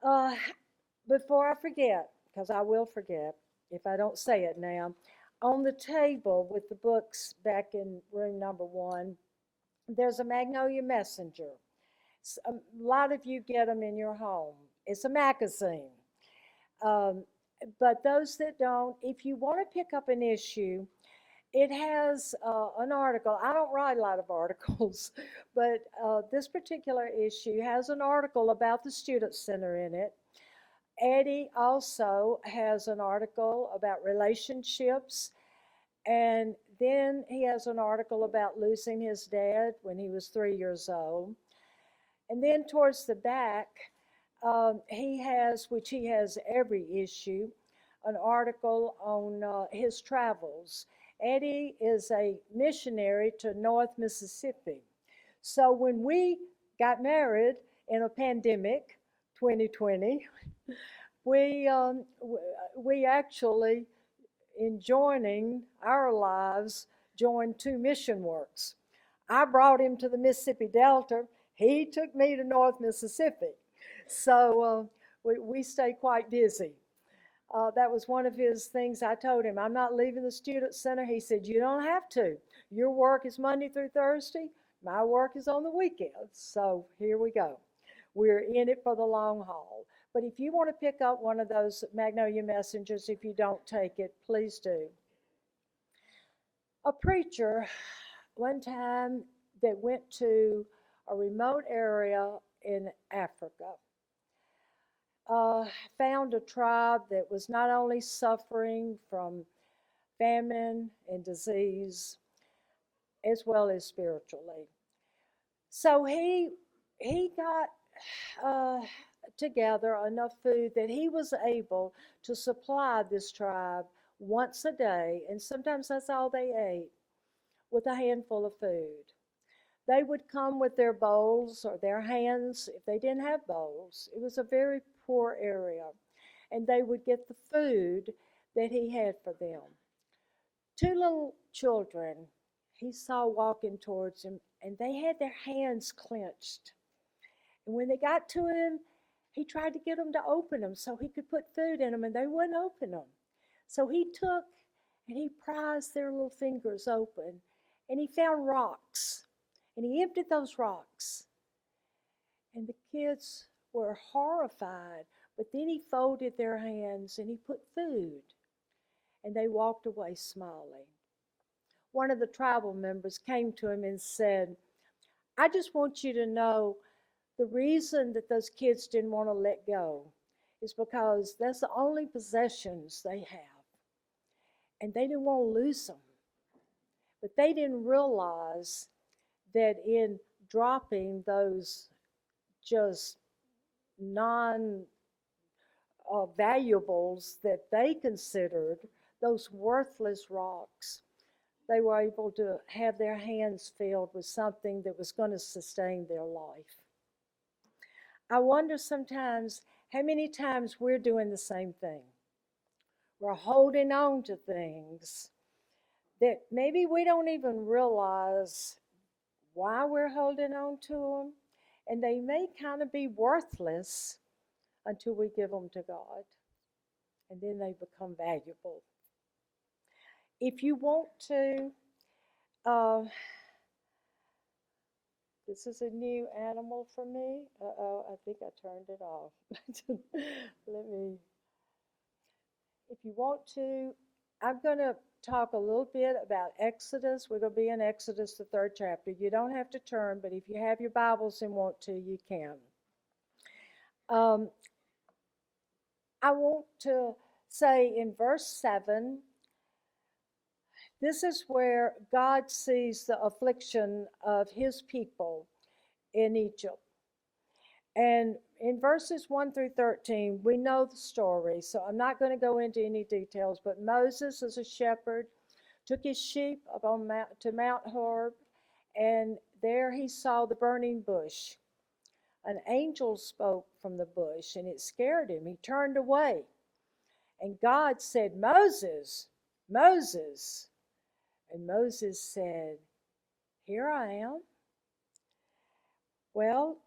Uh, Before I forget, because I will forget if I don't say it now, on the table with the books back in room number one, there's a Magnolia Messenger. A lot of you get them in your home. It's a magazine. Um, but those that don't, if you want to pick up an issue, it has an article. I don't write a lot of articles, but this particular issue has an article about the Student Center in it. Eddie also has an article about relationships, and then he has an article about losing his dad when he was 3 years old. And then towards the back, he has, which he has every issue, an article on his travels. Eddie is a missionary to North Mississippi. So when we got married in a pandemic, 2020, we we actually, in joining our lives, joined two mission works. I brought him to the Mississippi Delta. He took me to North Mississippi. So we stay quite busy. That was one of his things. I told him, I'm not leaving the Student Center. He said, you don't have to. Your work is Monday through Thursday. My work is on the weekends. So here we go. We're in it for the long haul. But if you want to pick up one of those Magnolia Messengers, if you don't take it, please do. A preacher one time that went to a remote area in Africa found a tribe that was not only suffering from famine and disease, as well as spiritually. So he got uh, together enough food that he was able to supply this tribe once a day, and sometimes that's all they ate, with a handful of food. They would come with their bowls or their hands if they didn't have bowls. It was a very poor area, and they would get the food that he had for them. Two little children he saw walking towards him, and they had their hands clenched. And when they got to him, he tried to get them to open them so he could put food in them, and they wouldn't open them. So he took and he prized their little fingers open, and he found rocks, and he emptied those rocks. And the kids were horrified, but then he folded their hands and he put food, and they walked away smiling. One of the tribal members came to him and said, I just want you to know the reason that those kids didn't want to let go is because that's the only possessions they have, and they didn't want to lose them. But they didn't realize that in dropping those just non valuables that they considered, those worthless rocks, they were able to have their hands filled with something that was going to sustain their life. I wonder sometimes how many times we're doing the same thing. We're holding on to things that maybe we don't even realize why we're holding on to them, and they may kind of be worthless until we give them to God, and then they become valuable. If you want to, uh, this is a new animal for me. Uh-oh, I think I turned it off. Let me, if you want to, I'm going to talk a little bit about Exodus. We're going to be in Exodus, the third chapter. You don't have to turn, but if you have your Bibles and want to, you can. Um, I want to say in verse 7, this is where God sees the affliction of his people in Egypt. And in verses 1 through 13, we know the story, so I'm not going to go into any details, but Moses, as a shepherd, took his sheep up on to Mount Horeb, and there he saw the burning bush. An angel spoke from the bush, and it scared him. He turned away, and God said, Moses, Moses. And Moses said, Here I am. Well,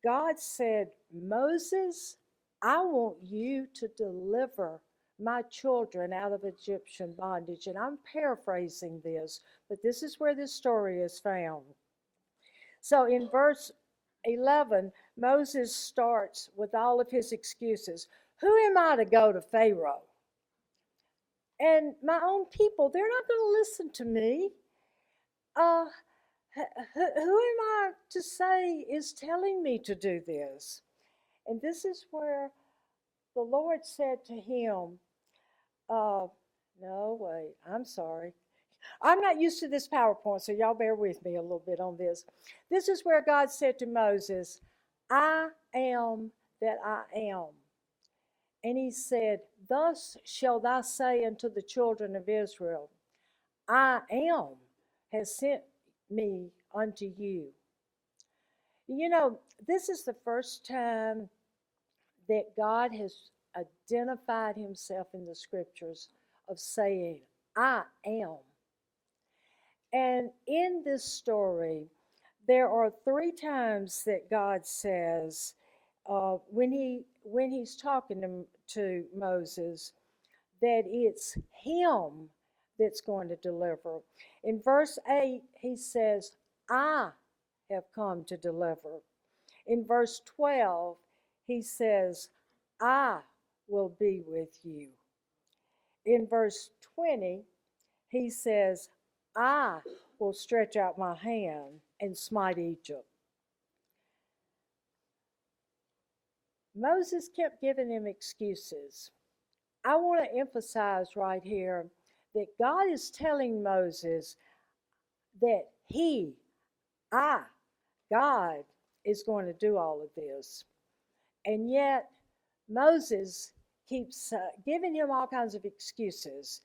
God said, Moses, I want you to deliver my children out of Egyptian bondage. And I'm paraphrasing this, but this is where this story is found. So in verse 11, Moses starts with all of his excuses. Who am I to go to Pharaoh? And my own people, they're not going to listen to me. Uh, who am I to say is telling me to do this? And this is where the Lord said to him, no, wait, I'm sorry. I'm not used to this PowerPoint, so y'all bear with me a little bit on this. This is where God said to Moses, I am that I am. And he said, thus shall thou say unto the children of Israel, I am has sent me unto you. You know, this is the first time that God has identified himself in the scriptures of saying, I am. And in this story, there are three times that God says, when he's talking to Moses, that it's him that's going to deliver. In verse 8, he says, I have come to deliver. In verse 12, he says, I will be with you. In verse 20, he says, I will stretch out my hand and smite Egypt. Moses kept giving him excuses. I want to emphasize right here that God is telling Moses that God, is going to do all of this. And yet, Moses keeps giving him all kinds of excuses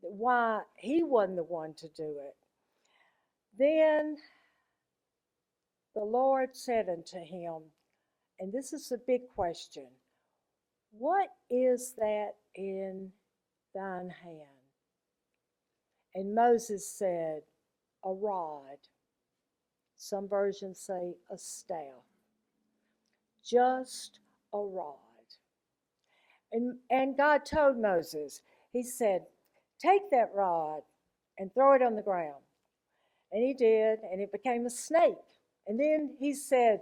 why he wasn't the one to do it. Then the Lord said unto him, and this is a big question, what is that in thine hand? And Moses said, a rod. Some versions say a staff. Just a rod. And God told Moses, he said, take that rod and throw it on the ground. And he did, and it became a snake. And then he said,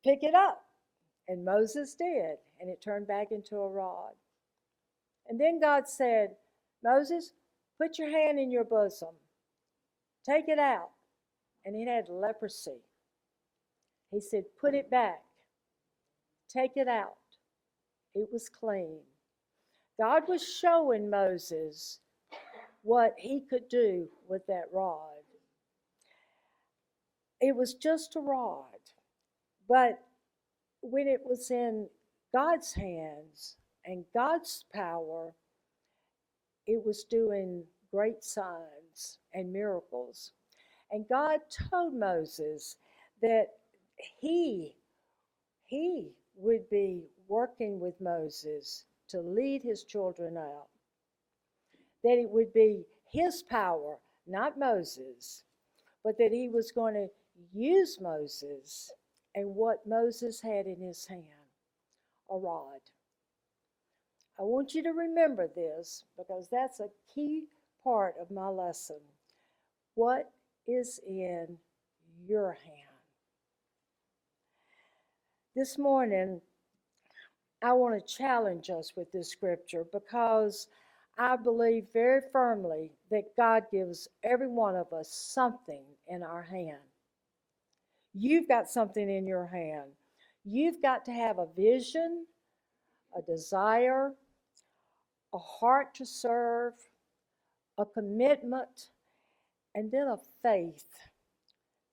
pick it up. And Moses did, and it turned back into a rod. And then God said, Moses, put your hand in your bosom. Take it out. And it had leprosy. He said, put it back. Take it out. It was clean. God was showing Moses what he could do with that rod. It was just a rod, but when it was in God's hands and God's power, it was doing great signs and miracles. And God told Moses that he would be working with Moses to lead his children out. That it would be his power, not Moses, but that he was going to use Moses and what Moses had in his hand, a rod. I want you to remember this because that's a key part of my lesson. What is in your hand? This morning, I want to challenge us with this scripture because I believe very firmly that God gives every one of us something in our hand. You've got something in your hand. You've got to have a vision, a desire, a heart to serve, a commitment, and then a faith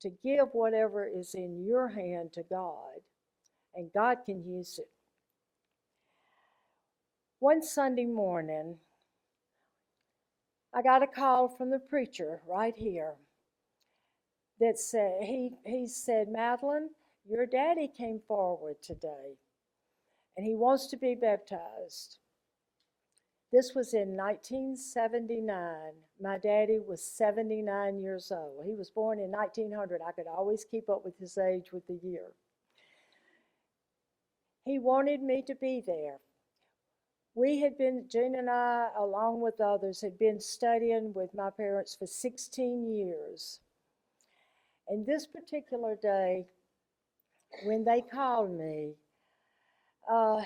to give whatever is in your hand to God, and God can use it. One Sunday morning, I got a call from the preacher right here that said, he said, Madolyn, your daddy came forward today, and he wants to be baptized. This was in 1979. My daddy was 79 years old. He was born in 1900. I could always keep up with his age with the year. He wanted me to be there. Gina and I, along with others, had been studying with my parents for 16 years. And this particular day, when they called me, uh,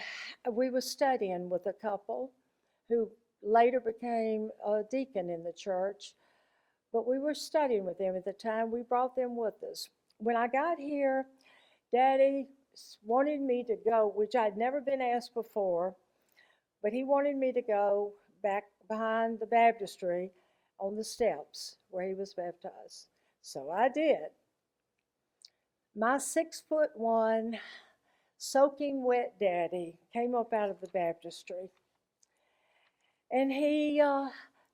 we were studying with a couple who later became a deacon in the church, but we were studying with them at the time. We brought them with us. When I got here, Daddy wanted me to go, which I'd never been asked before, but he wanted me to go back behind the baptistry on the steps where he was baptized. So I did. My 6'1", soaking wet daddy came up out of the baptistry, and he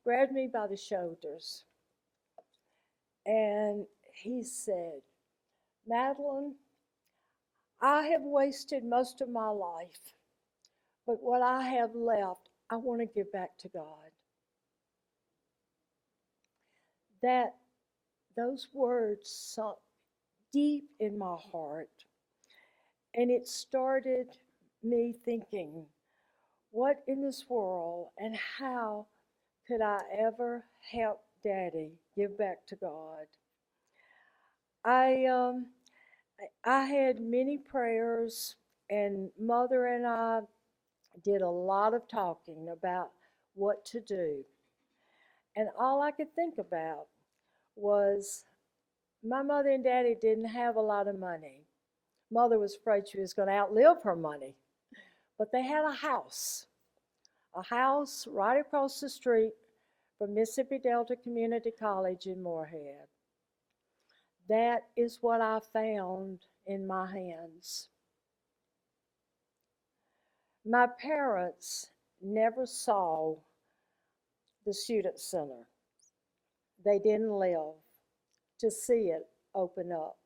grabbed me by the shoulders, and he said, "Madolyn, I have wasted most of my life, but what I have left, I want to give back to God." Those words sunk deep in my heart, and it started me thinking, what in this world and how could I ever help Daddy give back to God? I um, I had many prayers, and Mother and I did a lot of talking about what to do. And all I could think about was my mother and daddy didn't have a lot of money. Mother was afraid she was going to outlive her money, but they had a house right across the street from Mississippi Delta Community College in Moorhead. That is what I found in my hands. My parents never saw the Student Center. They didn't live to see it open up.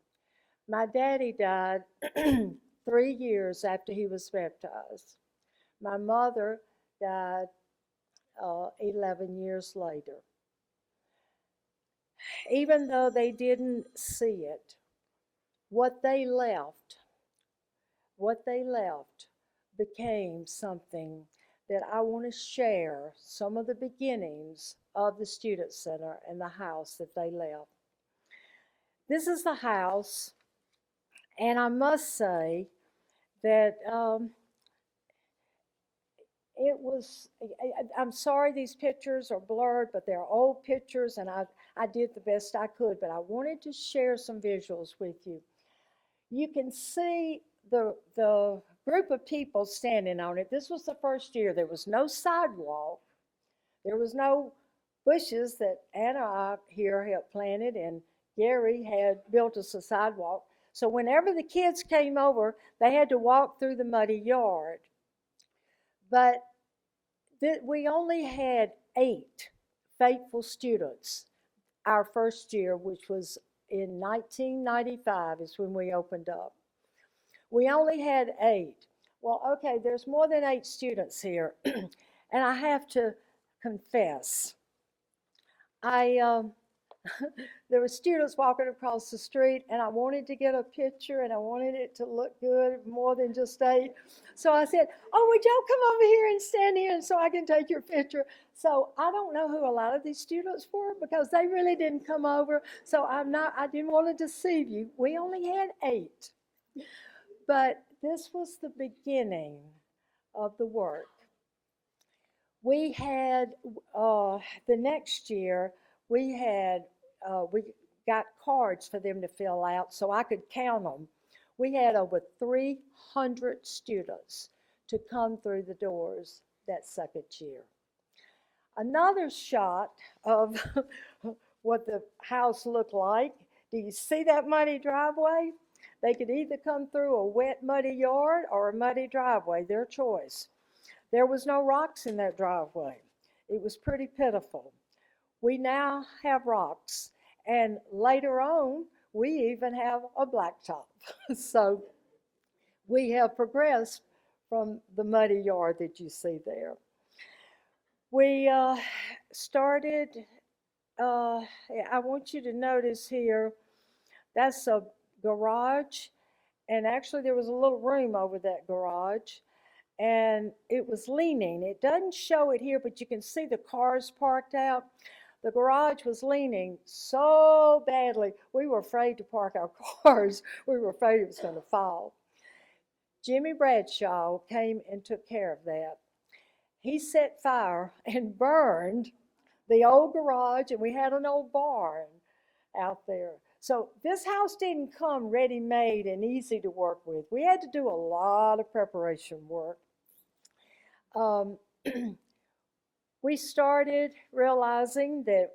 My daddy died 3 years after he was baptized. My mother died 11 years later. Even though they didn't see it, what they left, what they left became something that I want to share some of the beginnings of the Student Center and the house that they left. This is the house, and I must say that it was, I'm sorry these pictures are blurred, but they're old pictures, and I did the best I could, but I wanted to share some visuals with you. You can see the group of people standing on it. This was the first year. There was no sidewalk. There was no bushes that Anna here had planted, and Gary had built us a sidewalk. So whenever the kids came over, they had to walk through the muddy yard. But we only had 8 faithful students our first year, which was in 1995 is when we opened up. We only had 8. Well, okay, there's more than 8 students here. And I have to confess, I there were students walking across the street, and I wanted to get a picture, and I wanted it to look good more than just 8. So I said, "Oh, would y'all come over here and stand here and so I can take your picture?" So I don't know who a lot of these students were because they really didn't come over. So I didn't want to deceive you. We only had 8. But this was the beginning of the work. We had the next year we got cards for them to fill out so I could count them. We had over 300 students to come through the doors that second year. Another shot of what the house looked like. Do you see that muddy driveway? They could either come through a wet, muddy yard or a muddy driveway, their choice. There was no rocks in that driveway. It was pretty pitiful. We now have rocks, and later on, we even have a blacktop. So we have progressed from the muddy yard that you see there. We started, I want you to notice here, that's a garage, And actually there was a little room over that garage, and it was leaning. It doesn't show it here, but you can see the cars parked out. The garage was leaning so badly, we were afraid to park our cars. We were afraid it was going to fall. Jimmy Bradshaw came and took care of that. He set fire and burned the old garage, and we had an old barn out there. So this house didn't come ready-made and easy to work with. We had to do a lot of preparation work. Um, we started realizing that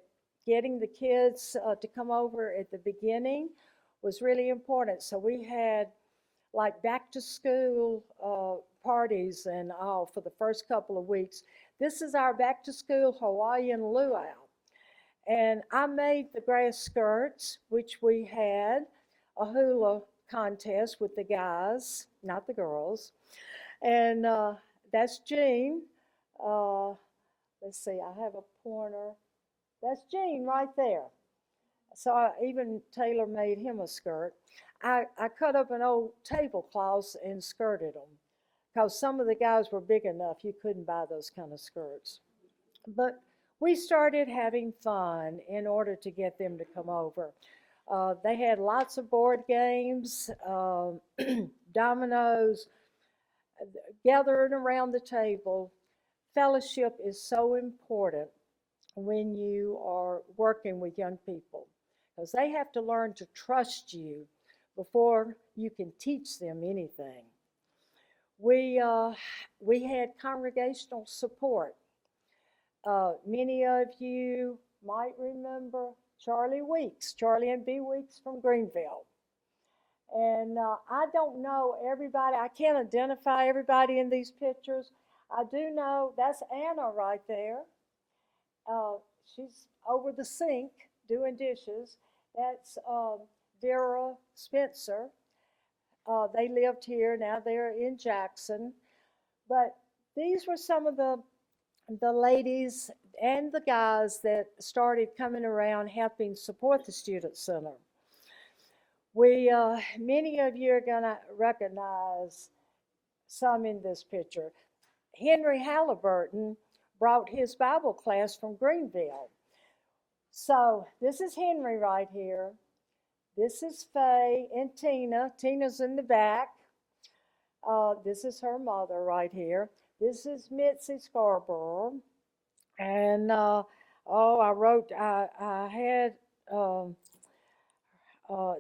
getting the kids to come over at the beginning was really important. So we had like back to school parties and all for the first couple of weeks. This is our back to school Hawaiian luau. And I made the grass skirts, which we had a hula contest with the guys, not the girls. And that's Jean. Uh, let's see, I have a pointer. That's Gene right there. So I even tailor made him a skirt. I cut up an old tablecloth and skirted them because some of the guys were big enough you couldn't buy those kind of skirts. But we started having fun in order to get them to come over. They had lots of board games, dominoes, gathering around the table. Fellowship is so important when you are working with young people because they have to learn to trust you before you can teach them anything. We had congregational support. Many of you might remember Charlie Weeks, Charlie and B. Weeks from Greenville. And I don't know everybody, I can't identify everybody in these pictures. I do know that's Anna right there. Uh, she's over the sink doing dishes. That's Vera Spencer. They lived here, now they're in Jackson. But these were some of the ladies and the guys that started coming around helping support the Student Center. Many of you are going to recognize some in this picture. Henry Halliburton brought his Bible class from Greenville. So this is Henry right here. This is Faye and Tina. Tina's in the back. This is her mother right here. This is Mitzi Scarborough. And I had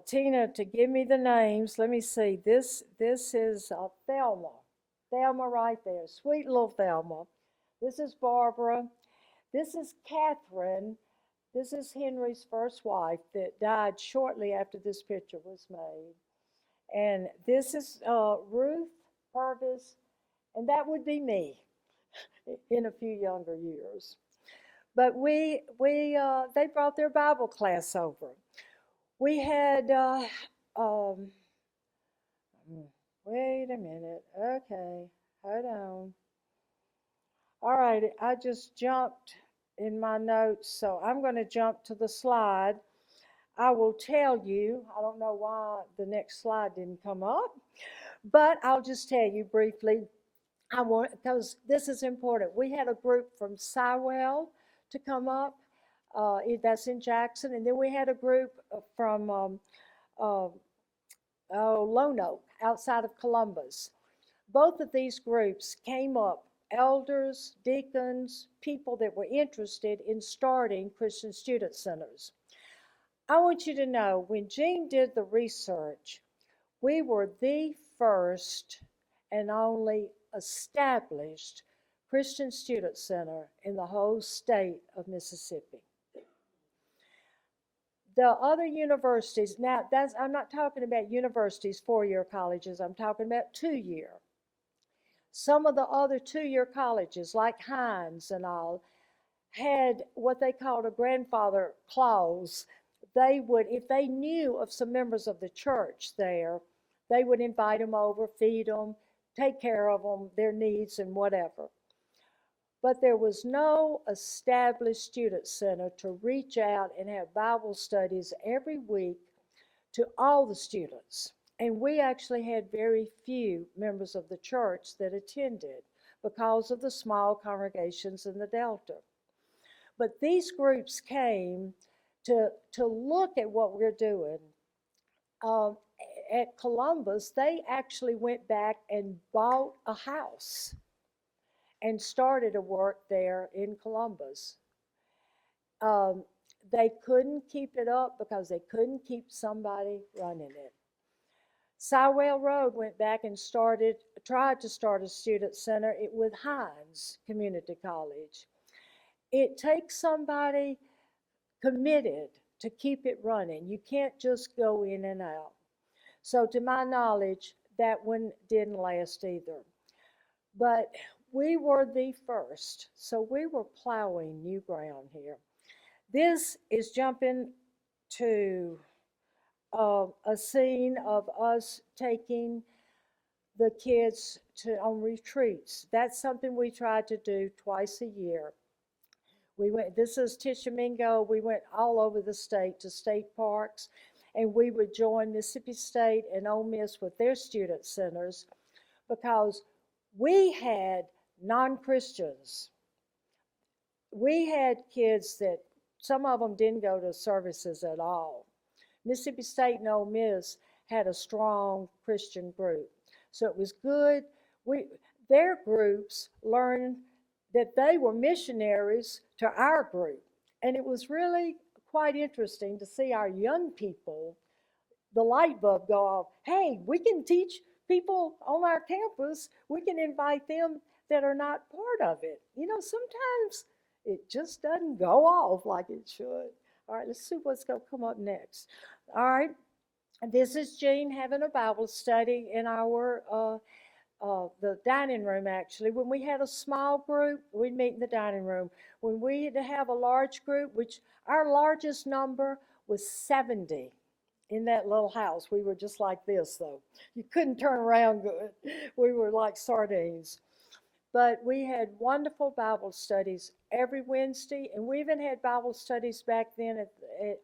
Tina to give me the names. Let me see. This is Thelma. Thelma right there. Sweet little Thelma. This is Barbara. This is Catherine. This is Henry's first wife that died shortly after this picture was made. And this is Ruth Purvis, and that would be me in a few younger years. But they brought their Bible class over. We had, wait a minute, okay, hold on. All right, I just jumped in my notes, so I'm going to jump to the slide. I will tell you, I don't know why the next slide didn't come up, but I'll just tell you briefly. Because this is important. We had a group from Sywell to come up. That's in Jackson. And then we had a group from Lone Oak, outside of Columbus. Both of these groups came up, elders, deacons, people that were interested in starting Christian student centers. I want you to know, when Jean did the research, we were the first and only established Christian student center in the whole state of Mississippi. The other universities, now I'm not talking about universities, 4-year colleges, I'm talking about 2-year. Some of the other 2-year colleges, like Hines and all, had what they called a grandfather clause. They would, if they knew of some members of the church there, they would invite them over, feed them, take care of them, their needs and whatever. But there was no established student center to reach out and have Bible studies every week to all the students And we actually had very few members of the church that attended because of the small congregations in the Delta. But these groups came to look at what we're doing. Um, at Columbus, they actually went back and bought a house and started a work there in Columbus. Um, they couldn't keep it up because they couldn't keep somebody running it. Sywell Road went back and tried to start a student center with Hines Community College. It takes somebody committed to keep it running. You can't just go in and out. So to my knowledge, that one didn't last either. But we were the first. So we were plowing new ground here. This is jumping to a scene of us taking the kids on retreats. That's something we try to do twice a year. This is Tishomingo. We went all over the state to state parks, and we would join Mississippi State and Ole Miss with their student centers because we had non-Christians. We had kids that some of them didn't go to services at all. Mississippi State and Ole Miss had a strong Christian group. So it was good. Their groups learned that they were missionaries to our group. And it was really quite interesting to see our young people, the light bulb go off. Hey, we can teach people on our campus. We can invite them that are not part of it. Sometimes it just doesn't go off like it should. All right, let's see what's going to come up next. All right, this is Jean having a Bible study in the dining room, actually. When we had a small group, we'd meet in the dining room. When we had to have a large group, which our largest number was 70 in that little house. We were just like this, though. You couldn't turn around good. We were like sardines. But we had wonderful Bible studies every Wednesday, and we even had Bible studies back then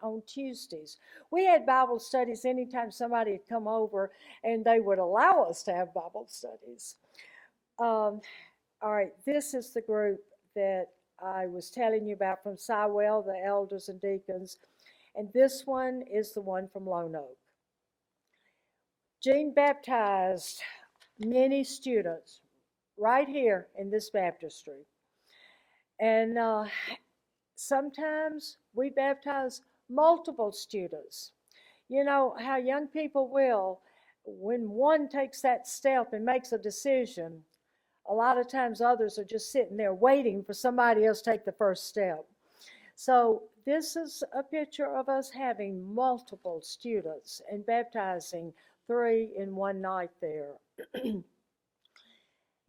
on Tuesdays. We had Bible studies anytime somebody had come over, and they would allow us to have Bible studies. All right, this is the group that I was telling you about from Sywell, the elders and deacons, and this one is the one from Lone Oak. Jean baptized many students right here in this baptistry. And sometimes we baptize multiple students. You know how young people will, when one takes that step and makes a decision, a lot of times others are just sitting there waiting for somebody else to take the first step. So this is a picture of us having multiple students and baptizing 3 in one night there.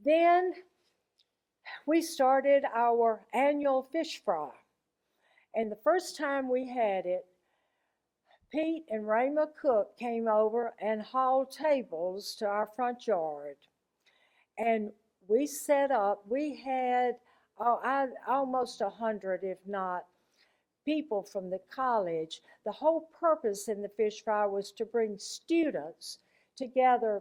Then we started our annual fish fry. And the first time we had it, Pete and Rayma Cook came over and hauled tables to our front yard. And we set up, we had almost 100, if not, people from the college. The whole purpose in the fish fry was to bring students together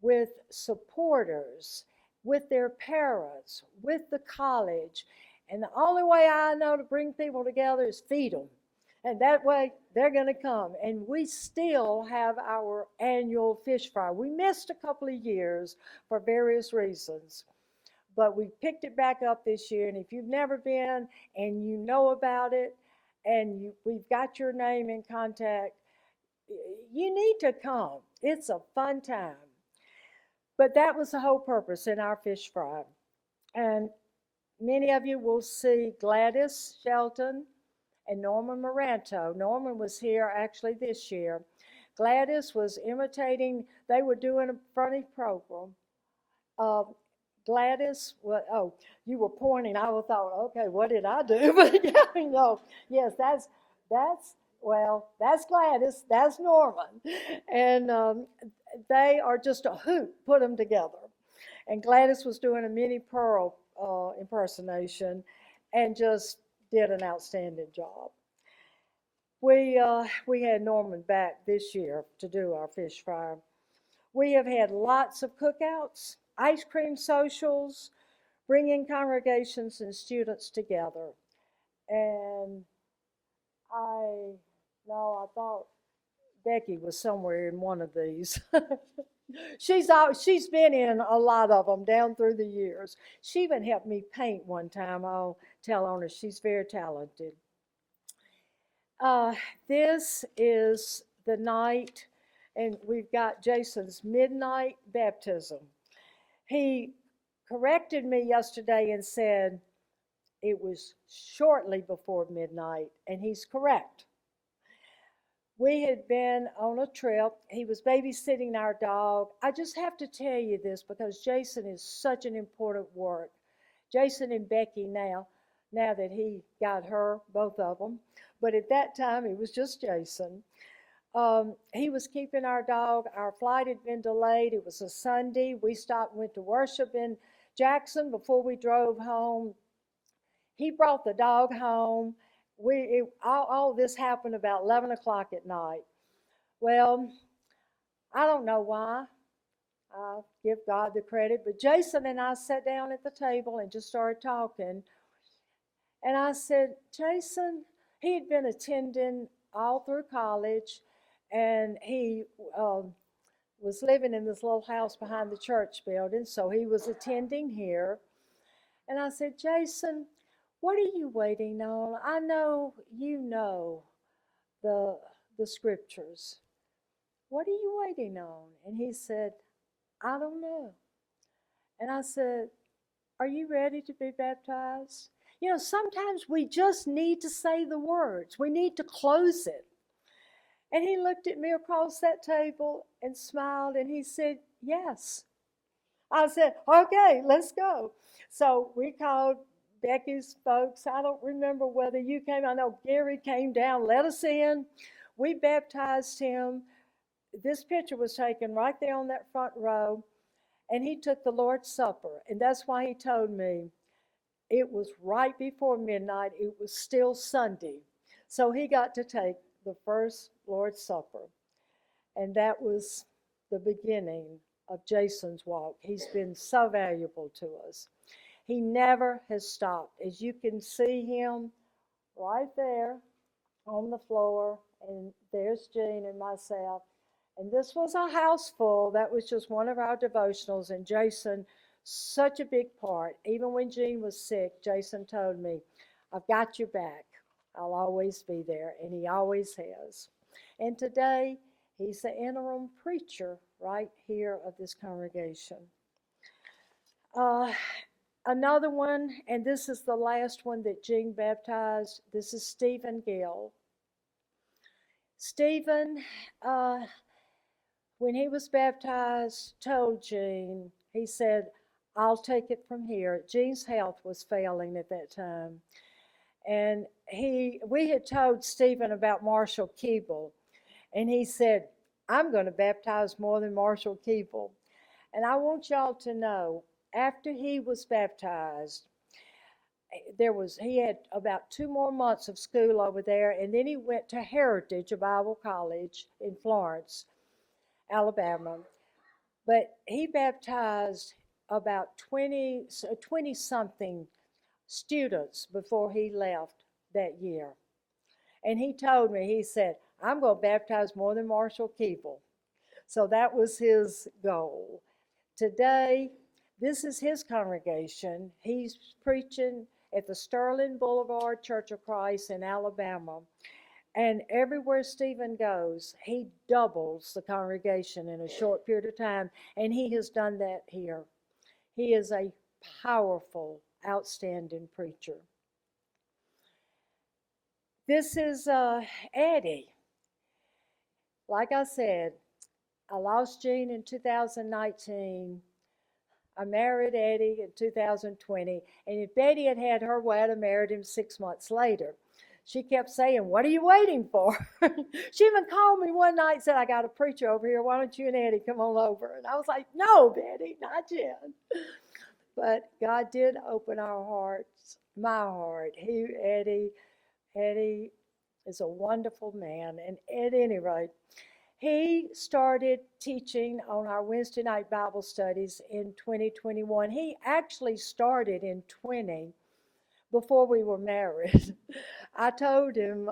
with supporters, with their parents, with the college. And the only way I know to bring people together is feed them. And that way they're going to come. And we still have our annual fish fry. We missed a couple of years for various reasons, but we picked it back up this year. And if you've never been and you know about it and we've got your name in contact, you need to come. It's a fun time. But that was the whole purpose in our fish fry. And many of you will see Gladys Shelton and Norman Moranto. Norman was here actually this year. Gladys was imitating, they were doing a funny program. Gladys, you were pointing. I thought, okay, what did I do? But yes, that's Gladys, that's Norman. And they are just a hoot, put them together. And Gladys was doing a Minnie Pearl impersonation and just did an outstanding job. We had Norman back this year to do our fish fry. We have had lots of cookouts, ice cream socials, bringing congregations and students together. And I, no, I thought Becky was somewhere in one of these. She's been in a lot of them down through the years. She even helped me paint one time. I'll tell on her. She's very talented. Uh, this is the night, and we've got Jason's midnight baptism. He corrected me yesterday and said it was shortly before midnight, and he's correct. We had been on a trip. He was babysitting our dog. I just have to tell you this because Jason is such an important work. Jason and Becky now that he got her, both of them. But at that time, it was just Jason. He was keeping our dog. Our flight had been delayed. It was a Sunday. We stopped and went to worship in Jackson before we drove home. He brought the dog home. All this happened about 11 o'clock at night. Well, I don't know why. I give God the credit, but Jason and I sat down at the table and just started talking. And I said, Jason, he had been attending all through college, and he was living in this little house behind the church building, so he was attending here. And I said, Jason, what are you waiting on? I know you know the scriptures. What are you waiting on? And he said, I don't know. And I said, are you ready to be baptized? You know, sometimes we just need to say the words. We need to close it. And he looked at me across that table and smiled and he said, yes. I said, okay, let's go. So we called Becky's folks. I don't remember whether you came. I know Gary came down, let us in. We baptized him. This picture was taken right there on that front row. And he took the Lord's Supper. And that's why he told me it was right before midnight. It was still Sunday. So he got to take the first Lord's Supper. And that was the beginning of Jason's walk. He's been so valuable to us. He never has stopped. As you can see him right there on the floor, and there's Jean and myself. And this was a house full. That was just one of our devotionals. And Jason, such a big part. Even when Jean was sick, Jason told me, I've got your back. I'll always be there. And he always has. And today, he's the interim preacher right here of this congregation. Another one, and this is the last one that Jean baptized. This is Stephen Gill. Stephen, when he was baptized, told Jean, he said, I'll take it from here. Jean's health was failing at that time. And we had told Stephen about Marshall Keeble. And he said, I'm going to baptize more than Marshall Keeble. And I want y'all to know, after he was baptized, he had about 2 more months of school over there, and then he went to Heritage, a Bible college in Florence, Alabama. But he baptized about 20 something students before he left that year. And he told me, he said, I'm going to baptize more than Marshall Keeble. So that was his goal. Today, this is his congregation. He's preaching at the Sterling Boulevard Church of Christ in Alabama. And everywhere Stephen goes, he doubles the congregation in a short period of time. And he has done that here. He is a powerful, outstanding preacher. This is Eddie. Like I said, I lost Jean in 2019. I married Eddie in 2020. And if Betty had had her way, I'd have married him 6 months later. She kept saying, what are you waiting for? She even called me one night and said, I got a preacher over here. Why don't you and Eddie come on over? And I was like, no, Betty, not yet. But God did open our hearts, my heart. Eddie is a wonderful man. And at any rate, He started teaching on our Wednesday night Bible studies in 2021. He actually started in 20 before we were married. I told him,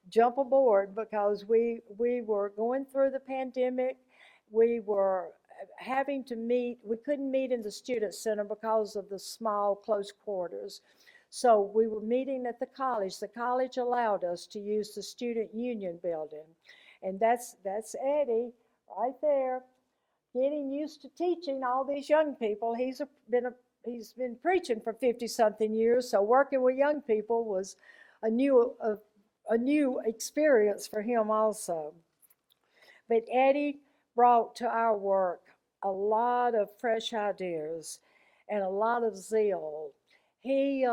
jump aboard because we were going through the pandemic. We were having to meet, we couldn't meet in the student center because of the small close quarters. So we were meeting at the college. The college allowed us to use the student union building. And that's Eddie right there, getting used to teaching all these young people. He's been preaching for 50 something years, so working with young people was a new experience for him also. But Eddie brought to our work a lot of fresh ideas and a lot of zeal. He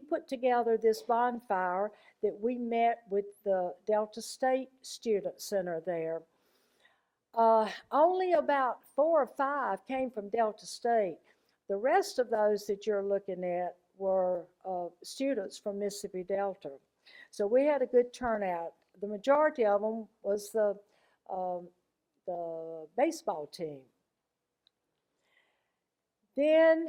put together this bonfire that we met with the Delta State Student Center there. Only about 4 or 5 came from Delta State. The rest of those that you're looking at were students from Mississippi Delta. So we had a good turnout. The majority of them was um, the baseball team. Then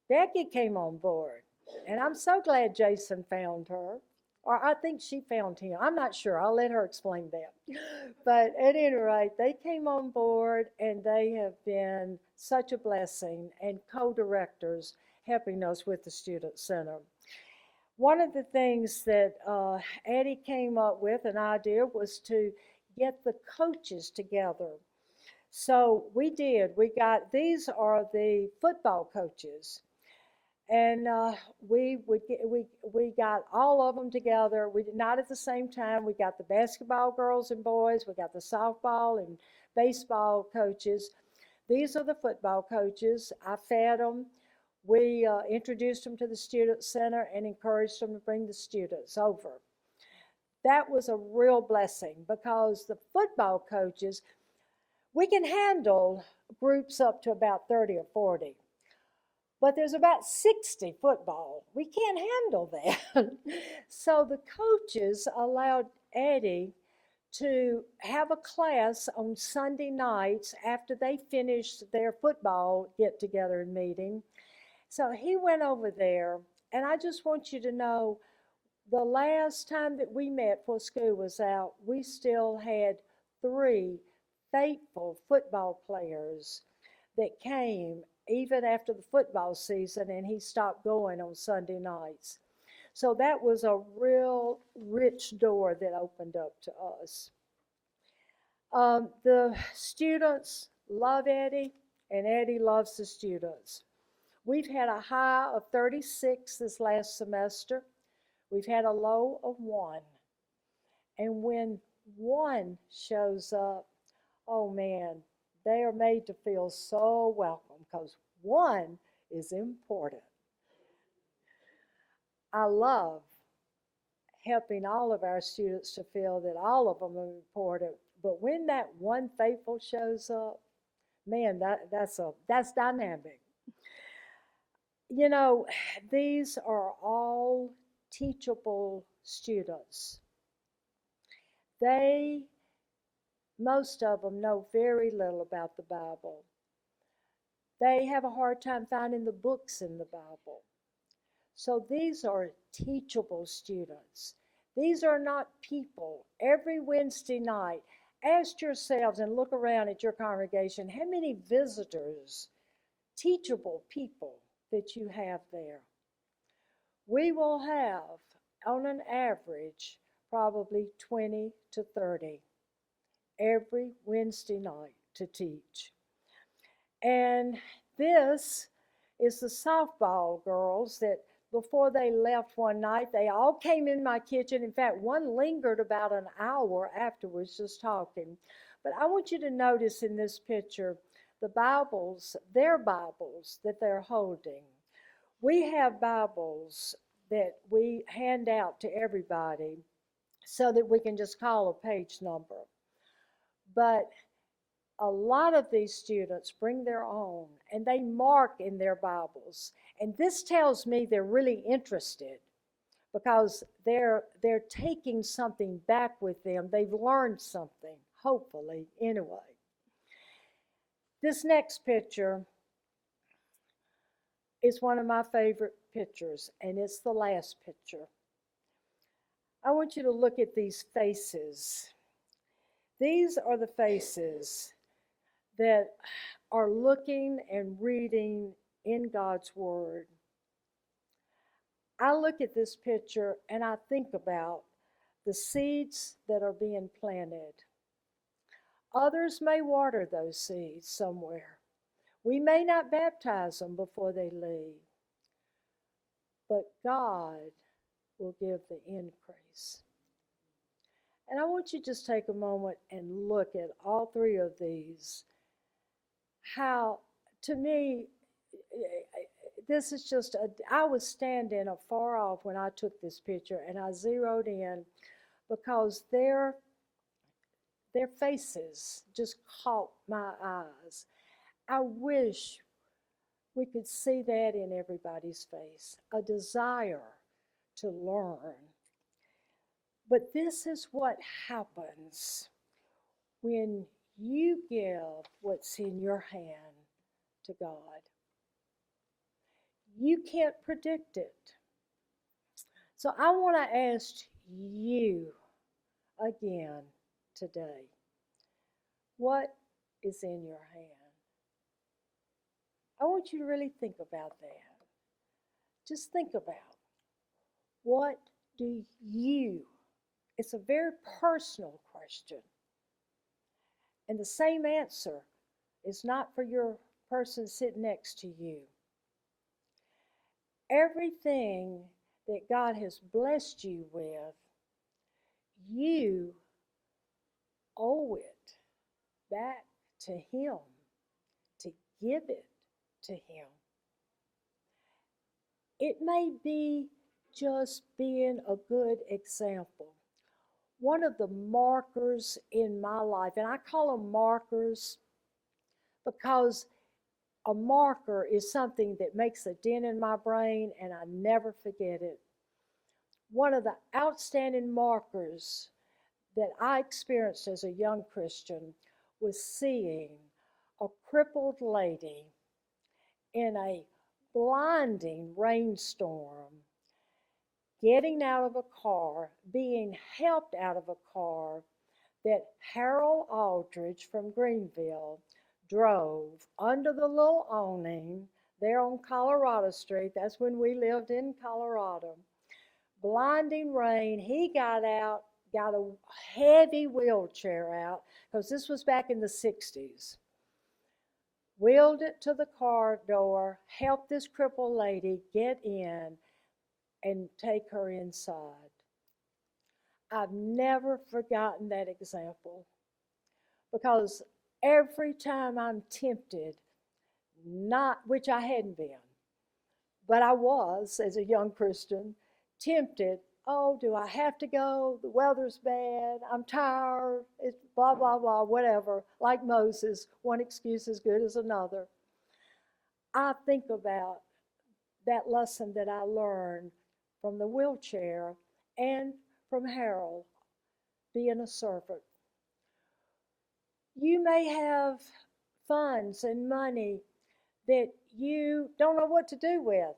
Becky came on board, and I'm so glad Jason found her, or I think she found him. I'm not sure. I'll let her explain that. But at any rate, they came on board, and they have been such a blessing and co-directors helping us with the Student Center. One of the things that Addie came up with, an idea, was to get the coaches together. So we did. These are the football coaches. And we got all of them together. We did not at the same time. We got the basketball girls and boys. We got the softball and baseball coaches. These are the football coaches. I fed them. We introduced them to the student center and encouraged them to bring the students over. That was a real blessing because the football coaches, we can handle groups up to about 30 or 40. But there's about 60 football. We can't handle that. So the coaches allowed Eddie to have a class on Sunday nights after they finished their football get together and meeting. So he went over there, and I just want you to know the last time that we met before school was out, we still had 3 faithful football players that came even after the football season, and he stopped going on Sunday nights. So that was a real rich door that opened up to us. The students love Eddie, and Eddie loves the students. We've had a high of 36 this last semester. We've had a low of 1. And when 1 shows up, oh man, they are made to feel so welcome because 1 is important. I love helping all of our students to feel that all of them are important. But when that 1 faithful shows up, man, that's dynamic. You know, these are all teachable students. Most of them know very little about the Bible. They have a hard time finding the books in the Bible. So these are teachable students. These are not people. Every Wednesday night, ask yourselves and look around at your congregation, how many visitors, teachable people that you have there? We will have, on an average, probably 20 to 30 every Wednesday night to teach. And this is the softball girls that before they left one night, they all came in my kitchen. In fact, one lingered about an hour afterwards just talking. But I want you to notice in this picture the Bibles, their Bibles that they're holding. We have Bibles that we hand out to everybody so that we can just call a page number. But a lot of these students bring their own and they mark in their Bibles. And this tells me they're really interested because they're taking something back with them. They've learned something, hopefully, anyway. This next picture is one of my favorite pictures, and it's the last picture. I want you to look at these faces. These are the faces that are looking and reading in God's Word. I look at this picture and I think about the seeds that are being planted. Others may water those seeds somewhere. We may not baptize them before they leave, but God will give the increase. And I want you to just take a moment and look at all three of these. How, to me, this is just, I was standing afar off when I took this picture and I zeroed in because their faces just caught my eyes. I wish we could see that in everybody's face, a desire to learn. But this is what happens when you give what's in your hand to God. You can't predict it. So I want to ask you again today, what is in your hand? I want you to really think about that. Just think about, what do you, it's a very personal question. And the same answer is not for your person sitting next to you. Everything that God has blessed you with, you owe it back to Him, to give it to Him. It may be just being a good example. One of the markers in my life, and I call them markers because a marker is something that makes a dent in my brain and I never forget it. One of the outstanding markers that I experienced as a young Christian was seeing a crippled lady in a blinding rainstorm, getting out of a car, being helped out of a car that Harold Aldridge from Greenville drove under the little awning there on Colorado Street. That's when we lived in Colorado. Blinding rain. He got out, got a heavy wheelchair out, because this was back in the 60s. Wheeled it to the car door, helped this crippled lady get in and take her inside. I've never forgotten that example, because every time I'm tempted, not, which I hadn't been, but I was as a young Christian, tempted, oh, do I have to go? The weather's bad, I'm tired, it's blah, blah, blah, whatever. Like Moses, one excuse as good as another. I think about that lesson that I learned from the wheelchair and from Harold, being a servant. You may have funds and money that you don't know what to do with.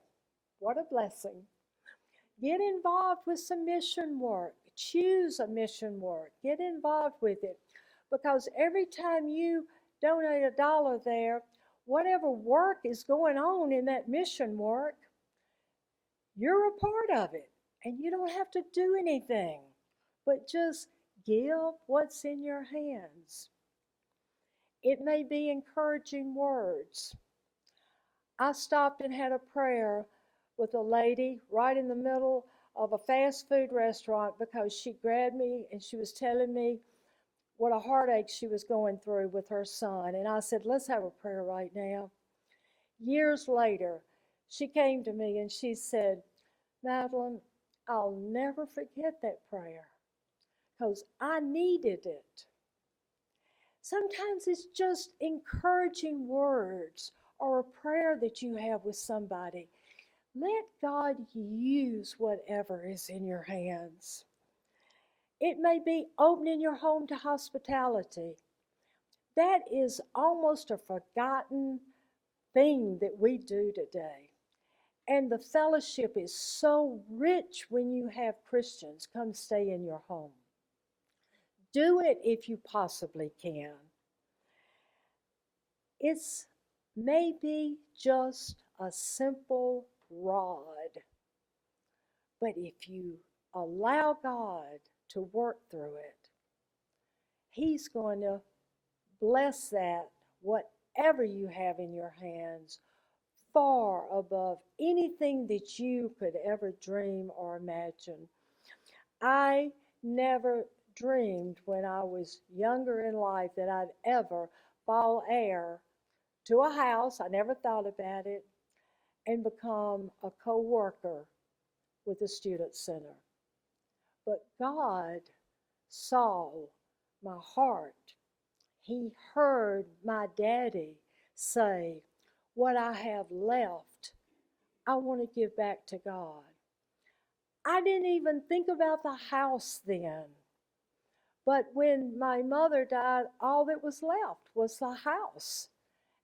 What a blessing. Get involved with some mission work. Choose a mission work. Get involved with it. Because every time you donate $1 there, whatever work is going on in that mission work, you're a part of it. And you don't have to do anything, but just give what's in your hands. It may be encouraging words. I stopped and had a prayer with a lady right in the middle of a fast food restaurant, because she grabbed me and she was telling me what a heartache she was going through with her son. And I said, let's have a prayer right now. Years later, she came to me and she said, Madolyn, I'll never forget that prayer, because I needed it. Sometimes it's just encouraging words or a prayer that you have with somebody. Let God use whatever is in your hands. It may be opening your home to hospitality. That is almost a forgotten thing that we do today. And the fellowship is so rich when you have Christians come stay in your home. Do it if you possibly can. It's maybe just a simple rod, but if you allow God to work through it, He's going to bless that, whatever you have in your hands, far above anything that you could ever dream or imagine. I never dreamed when I was younger in life that I'd ever fall heir to a house. I never thought about it, and become a co-worker with the student center. But God saw my heart. He heard my daddy say, what I have left, I want to give back to God. I didn't even think about the house then. But when my mother died, all that was left was the house.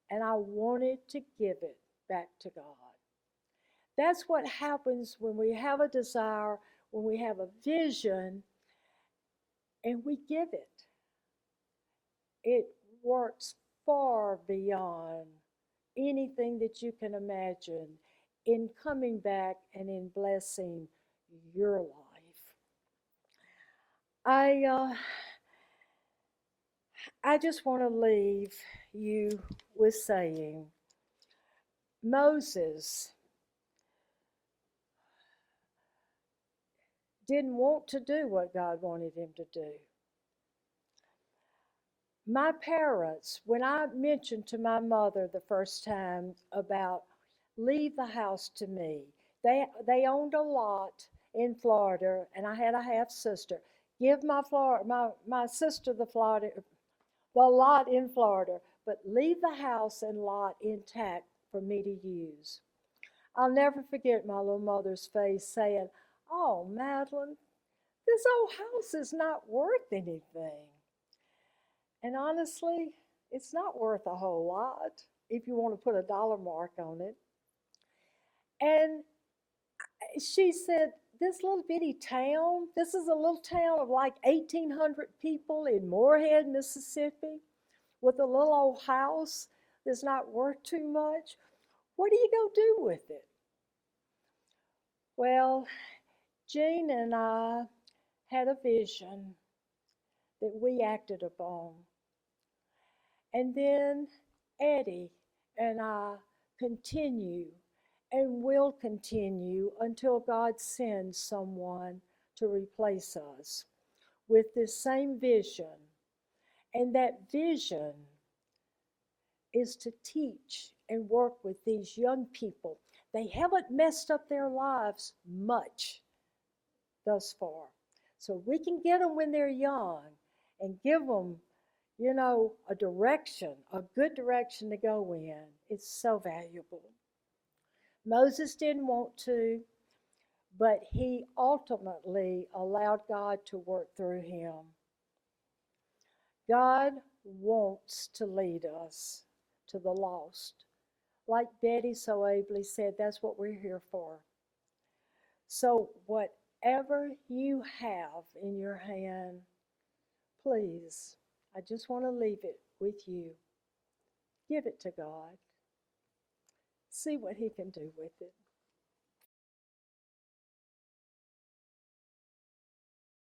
And I wanted to give it back to God. That's what happens when we have a desire, when we have a vision, and we give it. It works far beyond anything that you can imagine in coming back and in blessing your life. I just want to leave you with saying, Moses didn't want to do what God wanted him to do. My parents, when I mentioned to my mother the first time about leave the house to me, they owned a lot in Florida, and I had a half sister. Give my sister the lot in Florida, but leave the house and lot intact for me to use. I'll never forget my little mother's face saying, "Oh, Madolyn, this old house is not worth anything." And honestly, it's not worth a whole lot if you want to put a dollar mark on it. And she said, this little bitty town, this is a little town of like 1,800 people in Moorhead, Mississippi, with a little old house that's not worth too much. What are you going to do with it? Well, Jean and I had a vision that we acted upon. And then Eddie and I continue and will continue until God sends someone to replace us with this same vision. And that vision is to teach and work with these young people. They haven't messed up their lives much thus far. So we can get them when they're young and give them, a direction, a good direction to go in. It's so valuable. Moses didn't want to, but he ultimately allowed God to work through him. God wants to lead us to the lost. Like Betty so ably said, that's what we're here for. So whatever you have in your hand, please, I just want to leave it with you. Give it to God. See what He can do with it.